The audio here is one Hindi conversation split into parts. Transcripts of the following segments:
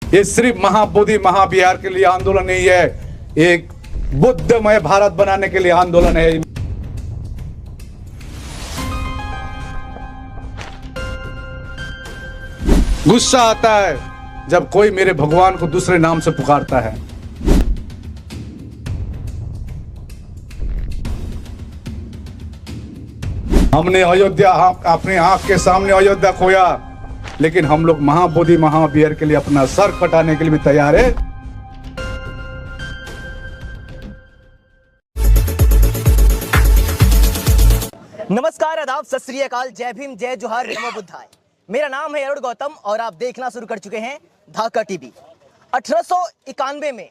ये सिर्फ महाबोधि महाविहार के लिए आंदोलन नहीं है, एक बुद्धमय भारत बनाने के लिए आंदोलन है। गुस्सा आता है जब कोई मेरे भगवान को दूसरे नाम से पुकारता है। हमने अयोध्या अपने आंख के सामने अयोध्या खोया, लेकिन हम लोग महाबोधि महावीर के लिए अपना सर कटाने के लिए भी तैयार है। नमस्कार, आदाब, सत श्री अकाल, जय भीम, जय जोहार, नमो बुद्धाय। मेरा नाम है अरुण गौतम और आप देखना शुरू कर चुके हैं धाका टीवी। 1891 में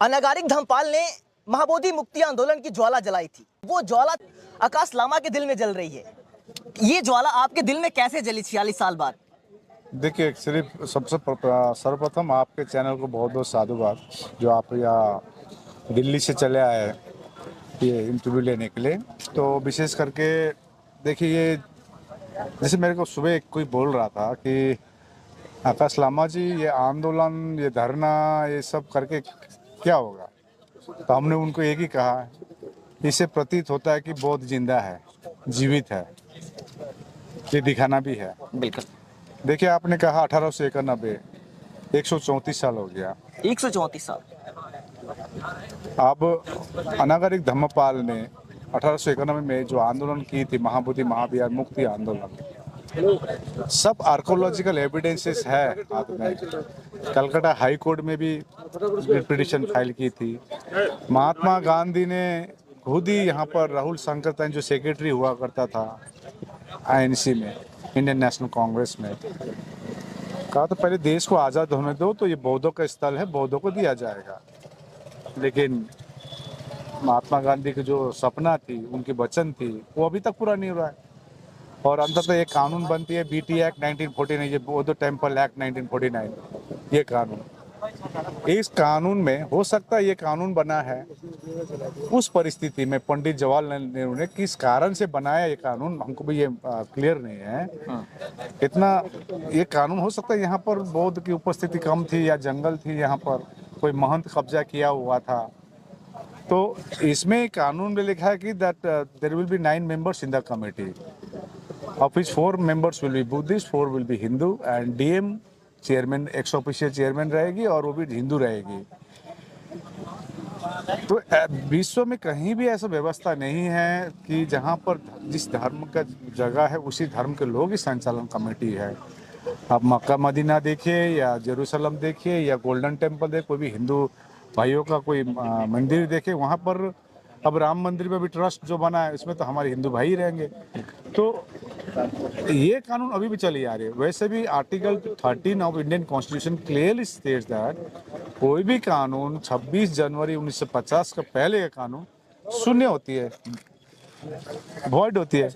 अनागारिक धर्मपाल ने महाबोधि मुक्ति आंदोलन की ज्वाला जलाई थी। वो ज्वाला आकाश लामा के दिल में जल रही है। ये ज्वाला आपके दिल में कैसे जली 46 साल बाद? देखिए, सिर्फ सबसे सर्वप्रथम आपके चैनल को बहुत बहुत साधुवाद जो आप यहाँ दिल्ली से चले आए ये इंटरव्यू लेने के लिए। तो विशेष करके देखिए, ये जैसे मेरे को सुबह कोई बोल रहा था कि आकाश लामा जी, ये आंदोलन, ये धरना, ये सब करके क्या होगा, तो हमने उनको एक ही कहा, इससे प्रतीत होता है कि बौद्ध जिंदा है, जीवित है, ये दिखाना भी है। बिल्कुल। देखिए, आपने कहा 1891, 134 साल हो गया। 134 साल। अब अनागारिक धम्मपाल ने 1891 में जो आंदोलन की थी, महाबोधि महाविहार मुक्ति आंदोलन, सब आर्कोलॉजिकल एविडेंसेस है हाथ में। कलकत्ता हाई कोर्ट में भी पिटीशन फाइल की थी। महात्मा गांधी ने खुद ही यहाँ पर राहुल शंकर जो सेक्रेटरी हुआ करता था आईएनसी में, इंडियन नेशनल कांग्रेस में, कहा तो पहले देश को आज़ाद होने दो, तो ये बौद्धों का स्थल है, बौद्धों को दिया जाएगा। लेकिन महात्मा गांधी की जो सपना थी, उनकी वचन थी, वो अभी तक पूरा नहीं हुआ है। और अंततः एक कानून बनती है, बीटी एक्ट 1949, ये बौद्ध टेम्पल एक्ट 1949, ये कानून। इस कानून में हो सकता है ये कानून बना है उस परिस्थिति में, पंडित जवाहरलाल नेहरू ने किस कारण से बनाया ये कानून, हमको भी ये क्लियर नहीं है। इतना ये कानून हो सकता है यहाँ पर बौद्ध की उपस्थिति कम थी या जंगल थी, यहाँ पर कोई महंत कब्जा किया हुआ था। तो इसमें कानून में लिखा है कि that there will be 9 members in the committee, of which 4 members will be Buddhist, 4 will be Hindu, and DM chairman, x official chairman रहेगी और वो भी हिंदू रहेगी। तो विश्व में कहीं भी ऐसा व्यवस्था नहीं है कि जहाँ पर जिस धर्म का जगह है उसी धर्म के लोग ही संचालन कमेटी है। आप मक्का मदीना देखिए या जेरूसलम देखिए या गोल्डन टेम्पल देखिए, कोई भी हिंदू भाइयों का कोई मंदिर देखिए, वहाँ पर अब राम मंदिर में भी ट्रस्ट जो बना है, इसमें तो हमारे हिंदू भाई रहेंगे। तो ये कानून अभी भी चली आ रही है। वैसे भी article 13 of Indian constitution clearly states that कोई भी कानून 26 जनवरी 1950 का पहले का कानून शून्य होती है, वॉइड होती है।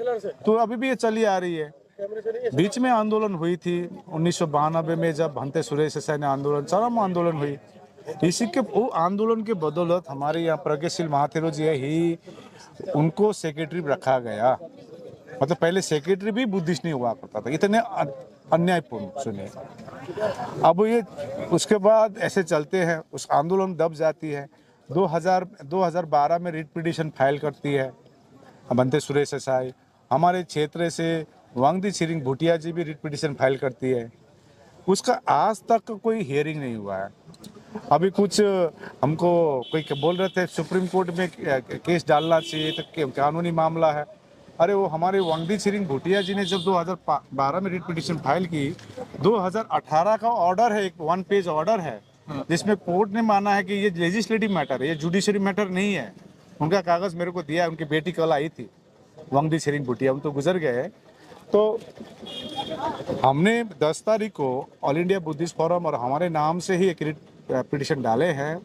तो अभी भी ये चली आ रही है। बीच में आंदोलन हुई थी 1992 में, जब भंते सुरेश देसाई ने आंदोलन, चरम आंदोलन हुई। इसी के वो आंदोलन के बदौलत हमारे यहाँ प्रज्ञाशील महाथेरो जी ही उनको सेक्रेटरी रखा गया। मतलब पहले सेक्रेटरी भी बुद्धिस्ट नहीं हुआ करता था, इतने अन्यायपूर्ण। सुनिए, अब ये उसके बाद ऐसे चलते हैं, उस आंदोलन दब जाती है। 2012 में रिट पिटीशन फाइल करती है भंते सुरेश देसाई। हमारे क्षेत्र से वांगदी छिरिंग भूटिया जी भी रिट पिटीशन फाइल करती है। उसका आज तक कोई हियरिंग नहीं हुआ है। अभी कुछ हमको कोई बोल रहे थे सुप्रीम कोर्ट में केस डालना चाहिए, तो कानूनी मामला है। अरे वो हमारे वांगदी छिरिंग भूटिया जी ने जब 2012 में रिट पिटीशन फाइल की, 2018 का ऑर्डर है, एक 1 पेज ऑर्डर है, जिसमें कोर्ट ने माना है कि ये लेजिस्लेटिव मैटर है, ये जुडिशरी मैटर नहीं है। उनका कागज मेरे को दिया, उनकी बेटी कल आई थी, वांगदी छिरिंग भूटिया, वो तो गुजर गए। तो हमने 10 तारीख को ऑल इंडिया बुद्धिस्ट फोरम और हमारे नाम से ही एक रिट पिटीशन डाले हैं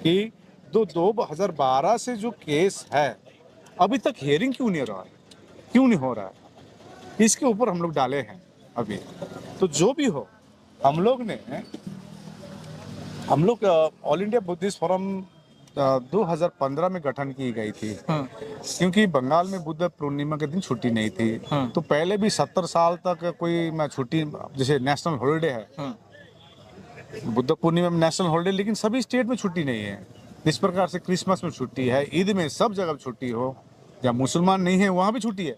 कि 2012 से जो केस है अभी तक हियरिंग क्यों नहीं रहा है, क्यों नहीं हो रहा है, इसके ऊपर हम लोग डाले हैं अभी। तो जो भी हो, हम लोग ऑल इंडिया बुद्धिस्ट फोरम 2015 में गठन की गई थी, क्योंकि बंगाल में बुद्ध पूर्णिमा के दिन छुट्टी नहीं थी। तो पहले भी 70 साल तक कोई छुट्टी, जैसे नेशनल हॉलिडे है, बुद्ध पूर्णिमा में नेशनल हॉलिडे, लेकिन सभी स्टेट में छुट्टी नहीं है। जिस प्रकार से क्रिसमस में छुट्टी है, ईद में सब जगह छुट्टी हो, या मुसलमान नहीं है वहाँ भी छुट्टी है,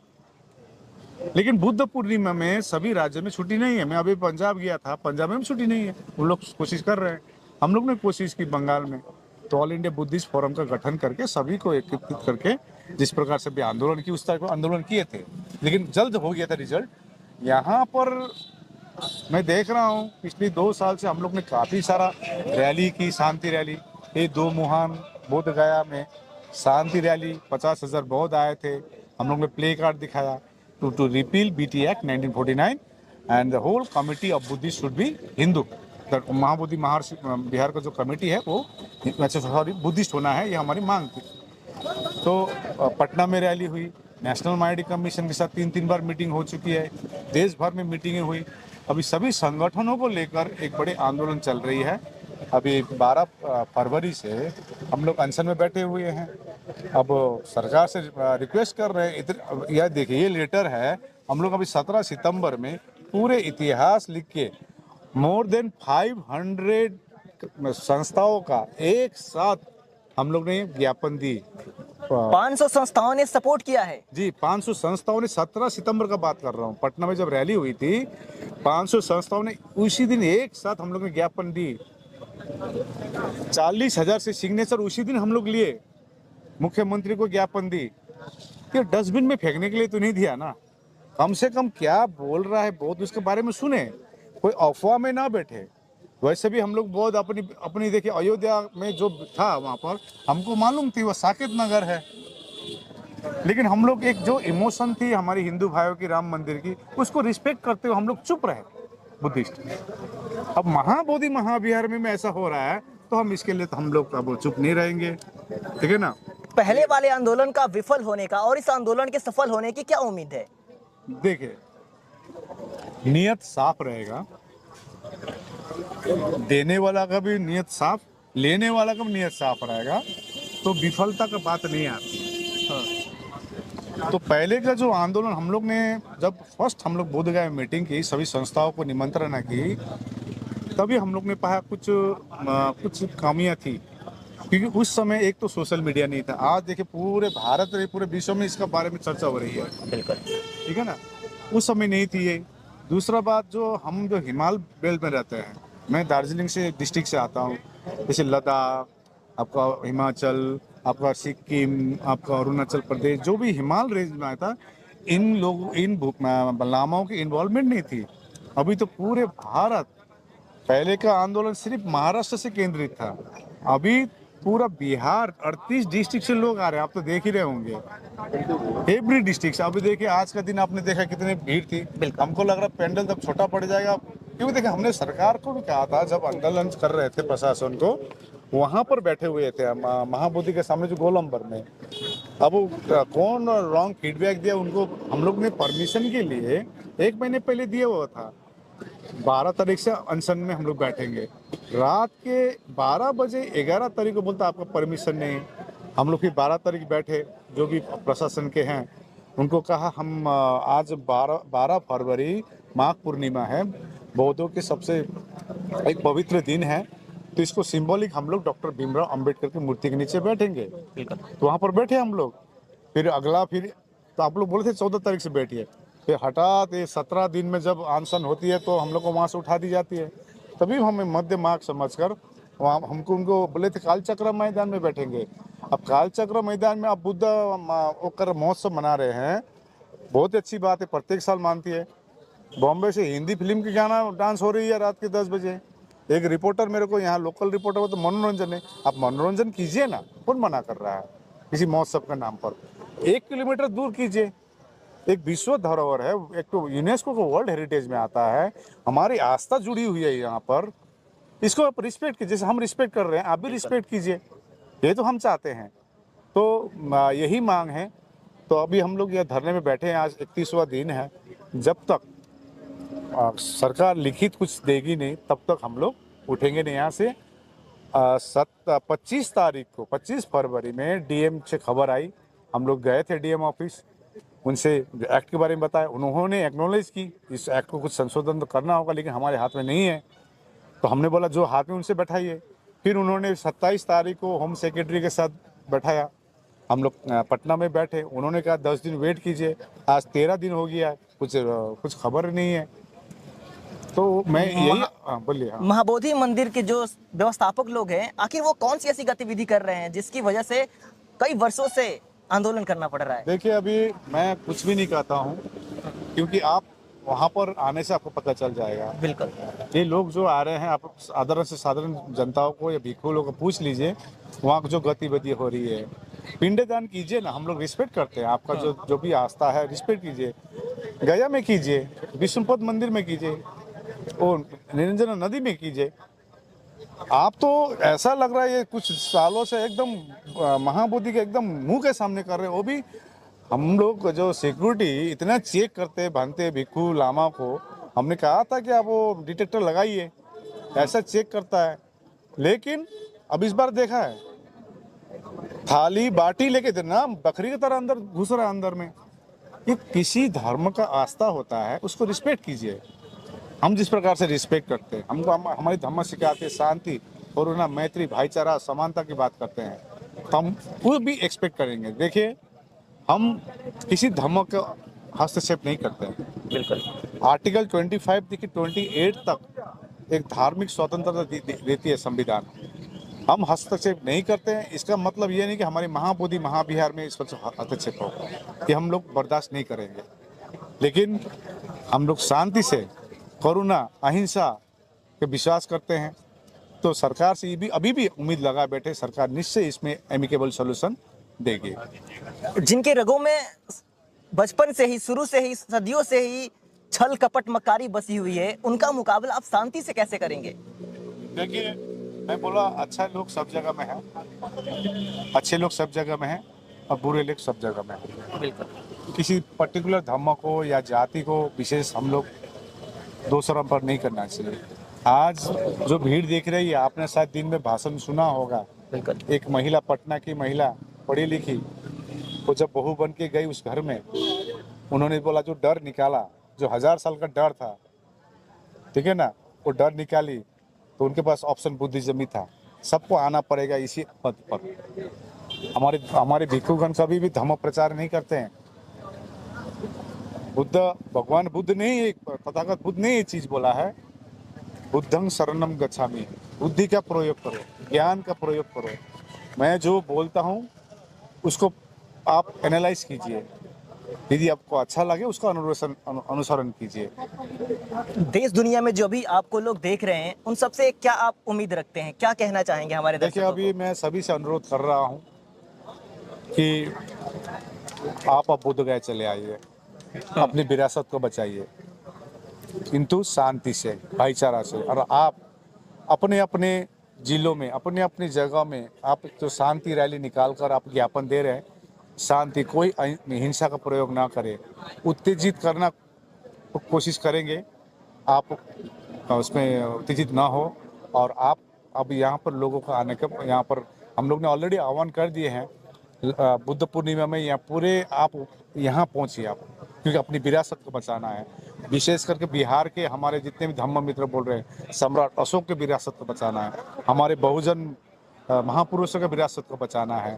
लेकिन बुद्ध पूर्णिमा में सभी राज्यों में छुट्टी नहीं है। मैं अभी पंजाब गया था, पंजाब में भी छुट्टी नहीं है। उन लोग कोशिश कर रहे हैं, हम लोग ने कोशिश की बंगाल में, तो ऑल इंडिया बुद्धिस्ट फोरम का गठन करके सभी को एकत्रित करके जिस प्रकार से भी आंदोलन की, उस तरह को आंदोलन किए थे, लेकिन जल्द हो गया था रिजल्ट। यहाँ पर मैं देख रहा हूँ पिछले 2 साल से हम लोग ने काफ़ी सारा रैली की, शांति रैली। ये 2 मुहान बोध गया में शांति रैली, 50,000 बौद्ध आए थे। हम लोग ने प्ले कार्ड दिखाया to repeal BT Act 1949 and the whole committee of Buddhist should be Hindu. Mahabodhi महर्षि बिहार का जो कमेटी है वो बुद्धिस्ट होना है, ये हमारी मांग थी। तो पटना में रैली हुई, नेशनल माइनॉरिटी कमीशन के साथ 3 बार मीटिंग हो चुकी है, देश भर में मीटिंगें हुई। अभी सभी संगठनों को लेकर एक बड़े आंदोलन चल रही है। अभी 12 फरवरी से हम लोग अनशन में बैठे हुए हैं। अब सरकार से रिक्वेस्ट कर रहे हैं, यह देखिए ये लेटर है, हम लोग अभी 17 सितंबर में पूरे इतिहास लिख के मोर देन 500 संस्थाओं का एक साथ हम लोग ने ज्ञापन दी। 500 संस्थाओं ने सपोर्ट किया है जी, 500 संस्थाओं ने, 17 सितंबर का बात कर रहा हूँ, पटना में जब रैली हुई थी, 500 संस्थाओं ने उसी दिन एक साथ हम लोग ने ज्ञापन दी। 40,000 से सिग्नेचर उसी दिन हम लोग लिए, मुख्यमंत्री को ज्ञापन दी। ये डस्टबिन में फेंकने के लिए तो नहीं दिया ना, कम से कम क्या बोल रहा है बौद्ध उसके बारे में सुने, कोई अफवाह में ना बैठे। वैसे भी हम लोग बौद्ध अपनी देखिए, अयोध्या में जो था वहाँ पर हमको मालूम थी वो साकेत नगर है, लेकिन हम लोग एक जो इमोशन थी हमारी हिंदू भाइयों की राम मंदिर की, उसको रिस्पेक्ट करते हुए हम लोग चुप रहे बुद्धिस्ट। अब महाबोधि महाविहार में ऐसा हो रहा है तो हम इसके लिए तो हम लोग अब चुप नहीं रहेंगे, ठीक है ना। पहले वाले आंदोलन का विफल होने का और इस आंदोलन के सफल होने की क्या उम्मीद है? देखिए, नियत साफ रहेगा, देने वाला का भी नियत साफ, लेने वाला का भी नियत साफ रहेगा, तो विफलता का बात नहीं आती। तो पहले का जो आंदोलन हम लोग ने जब फर्स्ट हम लोग बोधगया में मीटिंग की, सभी संस्थाओं को निमंत्रणा की, तभी हम लोग ने पाया कुछ खामियां थी, क्योंकि उस समय एक तो सोशल मीडिया नहीं था। आज देखिए पूरे भारत में, पूरे विश्व में इसका बारे में चर्चा हो रही है, बिल्कुल, ठीक है ना। उस समय नहीं थी ये। दूसरा बात, जो हम जो हिमालय बेल्ट में रहते हैं, मैं दार्जिलिंग से डिस्ट्रिक्ट से आता हूँ, जैसे लद्दाख, आपका हिमाचल, आपका सिक्किम, आपका अरुणाचल प्रदेश, जो भी हिमालय रेंज में आया था, इन लामाओं की इन्वॉल्वमेंट नहीं थी। अभी तो पूरे भारत, पहले का आंदोलन सिर्फ महाराष्ट्र से केंद्रित था, अभी पूरा बिहार 38 डिस्ट्रिक्ट से लोग आ रहे हैं, आप तो देख ही रहे होंगे, एवरी डिस्ट्रिक्ट से। अभी देखिए आज का दिन आपने देखा कितनी भीड़ थी, हमको लग रहा पेंडल तब छोटा पड़ जाएगा, क्योंकि देखिए हमने सरकार को भी कहा था जब आंदोलन कर रहे थे, प्रशासन को वहां पर बैठे हुए थे महाबोधि के सामने जो गोलंबर में। अब कौन रॉन्ग फीडबैक दिया उनको, हम लोग ने परमिशन के लिए 1 महीने पहले दिया हुआ था, 12 तारीख से अनशन में हम लोग बैठेंगे। रात के 12 बजे 11 तारीख को बोलता आपका परमिशन नहीं। हम लोग फिर 12 तारीख बैठे, जो भी प्रशासन के हैं उनको कहा हम आज 12 फरवरी माघ पूर्णिमा है, बौद्धों के सबसे एक पवित्र दिन है, तो इसको सिंबॉलिक हम लोग डॉक्टर भीमराव अंबेडकर की मूर्ति के नीचे बैठेंगे। तो वहाँ पर बैठे हम लोग। फिर तो आप लोग बोले थे 14 तारीख से बैठिए, फिर हठात ये 17 दिन में जब अनशन होती है तो हम लोग को वहाँ से उठा दी जाती है। तभी हमें मध्य मार्ग समझकर वहाँ उनको बोले थे कालचक्र मैदान में बैठेंगे। अब कालचक्र मैदान में आप बुद्ध होकर महोत्सव मना रहे हैं, बहुत अच्छी बात है, प्रत्येक साल मानती है। बॉम्बे से हिंदी फिल्म की गाना डांस हो रही है रात के 10 बजे। एक रिपोर्टर मेरे को यहाँ लोकल रिपोर्टर वो तो मनोरंजन है, आप मनोरंजन कीजिए ना, कौन मना कर रहा है किसी महोत्सव के नाम पर। 1 किलोमीटर दूर कीजिए, एक विश्व धरोहर है, एक तो यूनेस्को को वर्ल्ड हेरिटेज में आता है, हमारी आस्था जुड़ी हुई है यहाँ पर, इसको आप रिस्पेक्ट कीजिए, जैसे हम रिस्पेक्ट कर रहे हैं आप भी रिस्पेक्ट कीजिए, ये तो हम चाहते हैं। तो यही मांग है। तो अभी हम लोग यह धरने में बैठे हैं, आज 31वां दिन है, जब तक सरकार लिखित कुछ देगी नहीं तब तक हम लोग उठेंगे नहीं यहाँ से। 25 तारीख को 25 फरवरी में डीएम से खबर आई, हम लोग गए थे डीएम ऑफिस, उनसे एक्ट के बारे में बताया, उन्होंने एक्नॉलेज की इस एक्ट को कुछ संशोधन तो करना होगा लेकिन हमारे हाथ में नहीं है। तो हमने बोला जो हाथ में उनसे बैठाइए। फिर उन्होंने 27 तारीख को होम सेक्रेटरी के साथ बैठाया, हम लोग पटना में बैठे। उन्होंने कहा 10 दिन वेट कीजिए। आज 13 दिन हो गया है, कुछ खबर नहीं है। तो मैं यही बोलिए। हाँ। महाबोधि मंदिर के जो व्यवस्थापक लोग हैं, आखिर वो कौन सी ऐसी गतिविधि कर रहे हैं जिसकी वजह से कई वर्षों से आंदोलन करना पड़ रहा है? देखिए, अभी मैं कुछ भी नहीं कहता हूँ, क्योंकि आप वहाँ पर आने से आपको पता चल जाएगा। बिल्कुल। ये लोग जो आ रहे हैं, आप साधारण से साधारण जनताओं को या भिक्षु लोगों को पूछ लीजिए, वहाँ जो गतिविधि हो रही है। पिंडदान कीजिए ना, हम लोग रिस्पेक्ट करते हैं आपका, जो भी आस्था है रिस्पेक्ट कीजिए। गया में कीजिए, विष्णुपद मंदिर में कीजिए, और निरंजन नदी में कीजिए। आप तो ऐसा लग रहा है ये कुछ सालों से एकदम महाबोधि के एकदम मुंह के सामने कर रहे हैं। वो भी हम लोग जो सिक्योरिटी इतना चेक करते भानते भिक्षु लामा को, हमने कहा था कि आप वो डिटेक्टर लगाइए, ऐसा चेक करता है। लेकिन अब इस बार देखा है, थाली बाटी लेके देना, बकरी की तरह अंदर घुस रहा है अंदर में। ये किसी धर्म का आस्था होता है, उसको रिस्पेक्ट कीजिए। हम जिस प्रकार से रिस्पेक्ट करते हैं, हमारी धर्म सिखाते शांति, करुणा, मैत्री, भाईचारा, समानता की बात करते हैं, तो हम वो भी एक्सपेक्ट करेंगे। देखिए, हम किसी धर्म का हस्तक्षेप नहीं करते हैं। बिल्कुल। आर्टिकल 25 देखिए 28 तक एक धार्मिक स्वतंत्रता देती है संविधान। हम हस्तक्षेप नहीं करते हैं। इसका मतलब ये नहीं कि हमारी महाबोधि महाविहार में इस पर हस्तक्षेप हो, कि हम लोग बर्दाश्त नहीं करेंगे। लेकिन हम लोग शांति से, करुणा, अहिंसा पे विश्वास करते हैं। तो सरकार से ये भी अभी भी उम्मीद लगा बैठे, सरकार निश्चय इसमें एमिकेबल सॉल्यूशन देगी। जिनके रगों में बचपन से ही, शुरू से ही, सदियों से ही छल कपट मक्कारी बसी हुई है, उनका मुकाबला आप शांति से कैसे करेंगे? देखिए, मैं बोला अच्छा लोग सब जगह में है, अच्छे लोग सब जगह में हैं, और बुरे लोग सब जगह में हैं। बिल्कुल। किसी पर्टिकुलर धर्म को या जाति को विशेष हम लोग दूसरा पर नहीं करना चाहिए। आज जो भीड़ देख रही है, आपने शायद दिन में भाषण सुना होगा। बिल्कुल। एक महिला, पटना की महिला, पढ़ी लिखी, वो जब बहू बन के गई उस घर में, उन्होंने बोला जो डर निकाला, जो 1000 साल का डर था, ठीक है ना, वो डर निकाली। तो उनके पास ऑप्शन बुद्धिज्म ही था। सबको आना पड़ेगा इसी पद पर। हमारे भिक्षुगण कभी भी धर्म प्रचार नहीं करते हैं। भगवान बुद्ध ने ही, तथागत बुद्ध ने ये चीज बोला है, बुद्धं शरणम गच्छामि। बुद्धि का प्रयोग करो, ज्ञान का प्रयोग करो। मैं जो बोलता हूँ उसको आप एनालाइज कीजिए, यदि आपको अच्छा लगे उसका अनुसरण कीजिए। देश दुनिया में जो भी आपको लोग देख रहे हैं, उन सबसे क्या आप उम्मीद रखते हैं, क्या कहना चाहेंगे हमारे देखिए, दर्शकों अभी मैं सभी से अनुरोध कर रहा हूँ कि आप अब बोध गया चले आइए, अपनी विरासत को बचाइए, किंतु शांति से, भाईचारा से। और आप अपने अपने जिलों में, अपने अपनी जगह में आप जो शांति रैली निकाल कर आप ज्ञापन दे रहे हैं, शांति, कोई हिंसा का प्रयोग ना करें। उत्तेजित करना कोशिश करेंगे, आप उसमें उत्तेजित ना हो। और आप अब यहाँ पर लोगों का आने का, यहाँ पर हम लोग ने ऑलरेडी आह्वान कर दिए हैं, बुद्ध पूर्णिमा में यहाँ पूरे आप यहाँ पहुँचिए आप, क्योंकि अपनी विरासत को बचाना है। विशेष करके बिहार के हमारे जितने भी धम्म मित्र बोल रहे हैं, सम्राट अशोक की विरासत को बचाना है, हमारे बहुजन महापुरुषों की विरासत को बचाना है।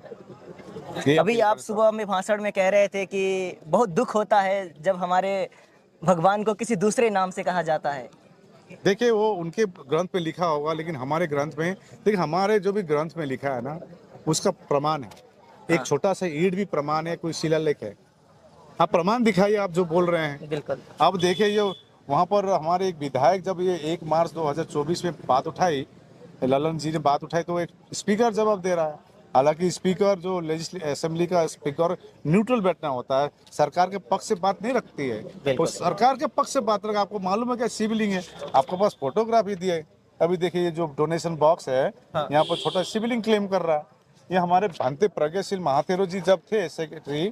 अभी आप सुबह में भाषण में कह रहे थे कि बहुत दुख होता है जब हमारे भगवान को किसी दूसरे नाम से कहा जाता है। देखिए, वो उनके ग्रंथ पे लिखा होगा, लेकिन हमारे ग्रंथ में, देखिए हमारे जो भी ग्रंथ में लिखा है ना, उसका प्रमाण है। एक छोटा सा ईंट भी प्रमाण है, कोई शिलालेख है। आप प्रमाण दिखाइए, आप जो बोल रहे हैं। बिल्कुल। अब देखिए, ये वहाँ पर हमारे एक विधायक जब ये 1 मार्च 2024 में बात उठाई, ललन जी ने बात उठाई, तो एक स्पीकर जवाब दे रहा है। हालांकि स्पीकर जो असेंबली का स्पीकर न्यूट्रल बैठना होता है, सरकार के पक्ष से बात नहीं रखती है, तो सरकार के पक्ष से बात रखा। आपको मालूम है क्या शिवलिंग है, आपके पास फोटोग्राफी दी है। अभी देखिए, ये जो डोनेशन बॉक्स है, यहाँ पर छोटा शिवलिंग क्लेम कर रहा है। ये हमारे भांति प्रज्ञाशील महाथेरो जी जब थे सेक्रेटरी,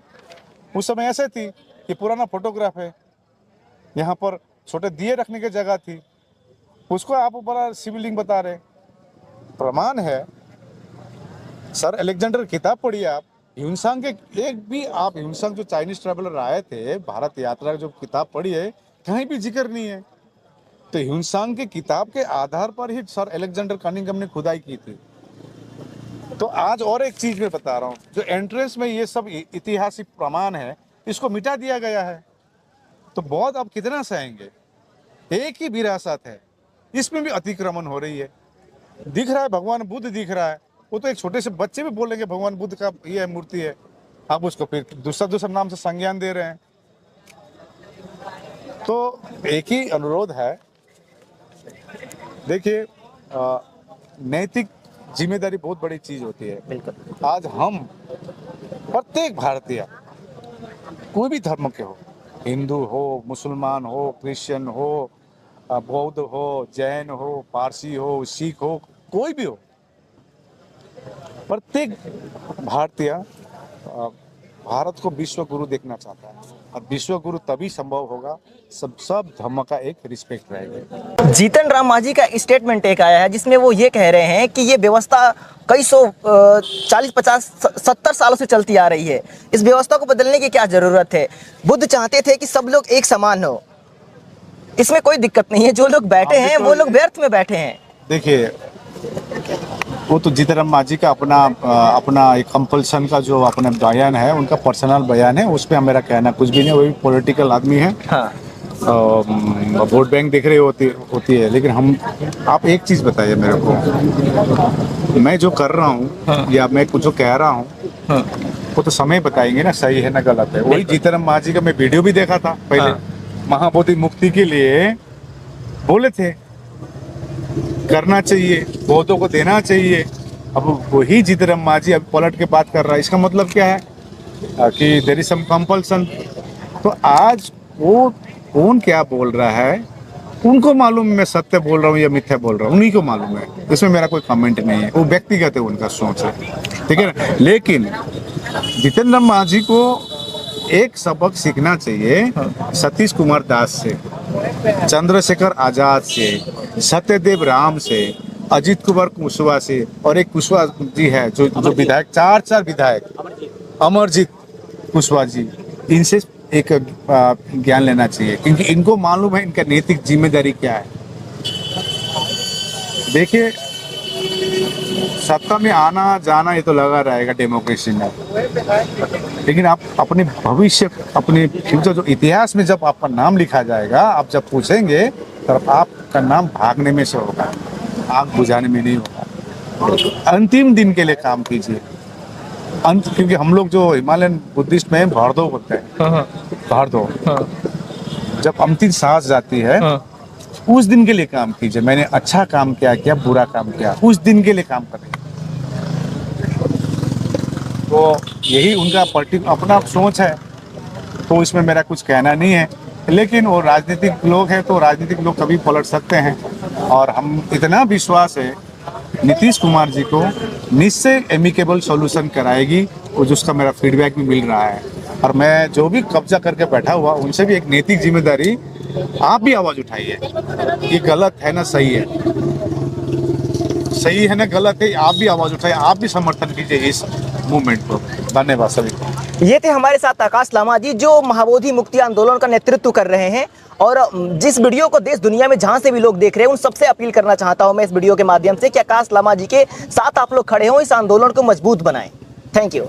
उस समय ऐसे थी कि पुराना फोटोग्राफ है, यहाँ पर छोटे दिए रखने की जगह थी, उसको आप बड़ा शिवलिंग बता रहे। प्रमाण है। सर अलेक्जेंडर किताब पढ़िए आप, ह्यूनसांग के एक भी, आप ह्यूनसांग जो चाइनीज ट्रैवलर आए थे, भारत यात्रा जो किताब पढ़ी है, कहीं भी जिक्र नहीं है। तो ह्यूनसांग की किताब के आधार पर ही सर अलेक्जेंडर कनिंघम ने खुदाई की थी। तो आज और एक चीज मैं बता रहा हूँ, जो एंट्रेंस में ये सब ऐतिहासिक प्रमाण है, इसको मिटा दिया गया है। तो बौद्ध अब कितना सहेंगे? एक ही विरासत है, इसमें भी अतिक्रमण हो रही है। दिख रहा है भगवान बुद्ध दिख रहा है, वो तो एक छोटे से बच्चे भी बोलेंगे भगवान बुद्ध का ये मूर्ति है, आप उसको फिर दूसरा नाम से संज्ञान दे रहे हैं। तो एक ही अनुरोध है, देखिए नैतिक जिम्मेदारी बहुत बड़ी चीज होती है। बिल्कुल। आज हम प्रत्येक भारतीय कोई भी धर्म के हो, हिंदू हो, मुसलमान हो, क्रिश्चियन हो, बौद्ध हो, जैन हो, पारसी हो, सिख हो, कोई भी हो, प्रत्येक भारतीय भारत को विश्व गुरु देखना चाहता है। और विश्व गुरु तभी संभव होगा सब धर्म का एक रिस्पेक्ट रहेगा। जीतन राम मांझी का स्टेटमेंट एक आया है जिसमें वो ये कह रहे हैं कि ये व्यवस्था कई सौ 40, 50, 70 सालों से चलती आ रही है, इस व्यवस्था को बदलने की क्या जरूरत है? बुद्ध चाहते थे कि सब लोग एक समान हो, इसमें कोई दिक्कत नहीं है, जो लोग बैठे हैं वो लोग व्यर्थ में बैठे हैं। देखिए वो तो जीतन राम मांझी का अपना एक कंपल्सन का जो अपना बयान है, उनका पर्सनल बयान है, उस पर मेरा कहना कुछ भी नहीं। वो भी पॉलिटिकल आदमी है। हाँ। वोट बैंक देख रही होती है, लेकिन आप एक चीज बताइए मेरे को, मैं जो कर रहा हूँ या मैं कुछ जो कह रहा हूँ, वो तो समय बताएंगे ना सही है ना गलत है। वही जीतन राम मांझी का मैं वीडियो भी देखा था पहले, महाबोधि मुक्ति के लिए बोले थे करना चाहिए, बौद्धों को देना चाहिए। अब वही जीतन राम मांझी अब पलट के बात कर रहा है, इसका मतलब क्या है कि देयर इज सम कंपल्सन। तो आज वो कौन क्या बोल रहा है उनको मालूम, मैं सत्य बोल रहा हूँ या मिथ्या बोल रहा हूँ उन्हीं को मालूम है, इसमें मेरा कोई कमेंट नहीं है, वो व्यक्तिगत है, उनका सोच है, ठीक है ना। लेकिन जीतन राम मांझी को एक सबक सीखना चाहिए सतीश कुमार दास से, चंद्रशेखर आजाद से, सत्यदेव राम से, अजीत कुमार कुशवाहा से, और एक कुशवाहा जी है जो विधायक, चार विधायक, अमरजीत कुशवाहा जी, इनसे एक ज्ञान लेना चाहिए, क्योंकि इनको मालूम है इनका नैतिक जिम्मेदारी क्या है। देखिए सत्ता में आना जाना ये तो लगा रहेगा डेमोक्रेसी में, लेकिन आप अपने भविष्य, अपने फ्यूचर, जो इतिहास में जब आपका नाम लिखा जाएगा, आप जब पूछेंगे तब आपका नाम भागने में से होगा, आग बुझाने में नहीं होगा। अंतिम दिन के लिए काम कीजिए, क्योंकि हम लोग जो हिमालयन बुद्धिस्ट में भारदो होते हैं, भारदो, जब अंतिम सांस जाती है उस दिन के लिए काम कीजिए। मैंने अच्छा काम किया बुरा काम किया, उस दिन के लिए काम करें। तो यही उनका अपना सोच है, तो इसमें मेरा कुछ कहना नहीं है। लेकिन वो राजनीतिक लोग हैं, तो राजनीतिक लोग कभी पलट सकते हैं, और हम इतना विश्वास है नीतीश कुमार जी को निश्चय एमिकेबल सॉल्यूशन कराएगी, और जिसका मेरा फीडबैक भी मिल रहा है। और मैं जो भी कब्जा करके बैठा हुआ उनसे भी एक नैतिक जिम्मेदारी, आप भी आवाज उठाइए, ये गलत है ना सही है, सही है ना गलत है, आप भी आवाज उठाइए, आप भी समर्थन कीजिए इस मूवमेंट को। धन्यवाद सभी को। ये थे हमारे साथ आकाश लामा जी, जो महाबोधि मुक्ति आंदोलन का नेतृत्व कर रहे हैं। और जिस वीडियो को देश दुनिया में जहां से भी लोग देख रहे हैं, उन सबसे अपील करना चाहता हूं मैं इस वीडियो के माध्यम से कि आकाश लामा जी के साथ आप लोग खड़े हों, इस आंदोलन को मजबूत बनाएं। Thank you.